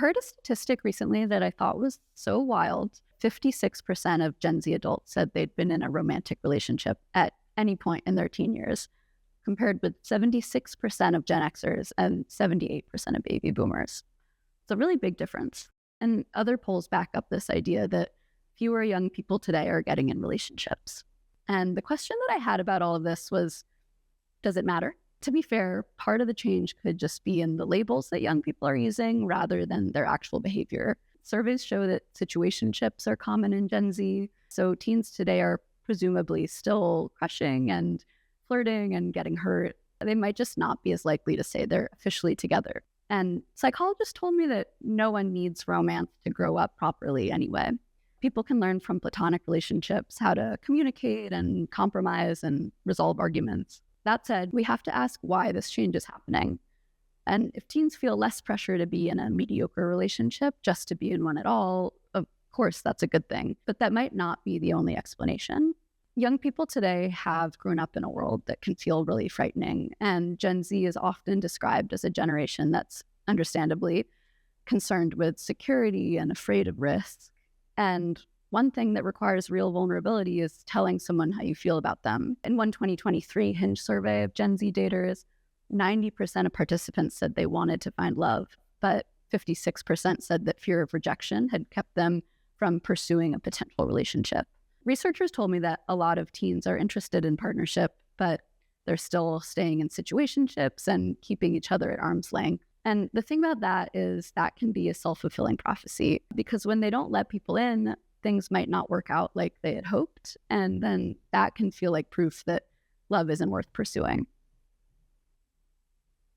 heard a statistic recently that I thought was so wild. 56% of Gen Z adults said they'd been in a romantic relationship at any point in their teen years, compared with 76% of Gen Xers and 78% of baby boomers. It's a really big difference. And other polls back up this idea that fewer young people today are getting in relationships. And the question that I had about all of this was, does it matter? To be fair, part of the change could just be in the labels that young people are using rather than their actual behavior. Surveys show that situationships are common in Gen Z, so teens today are presumably still crushing and flirting and getting hurt. They might just not be as likely to say they're officially together. And psychologists told me that no one needs romance to grow up properly anyway. People can learn from platonic relationships how to communicate and compromise and resolve arguments. That said, we have to ask why this change is happening. And if teens feel less pressure to be in a mediocre relationship just to be in one at all, of course, that's a good thing. But that might not be the only explanation. Young people today have grown up in a world that can feel really frightening, and Gen Z is often described as a generation that's understandably concerned with security and afraid of risk. And one thing that requires real vulnerability is telling someone how you feel about them. In one 2023 Hinge survey of Gen Z daters, 90% of participants said they wanted to find love, but 56% said that fear of rejection had kept them from pursuing a potential relationship. Researchers told me that a lot of teens are interested in partnership, but they're still staying in situationships and keeping each other at arm's length. And the thing about that is that can be a self-fulfilling prophecy, because when they don't let people in, things might not work out like they had hoped. And then that can feel like proof that love isn't worth pursuing.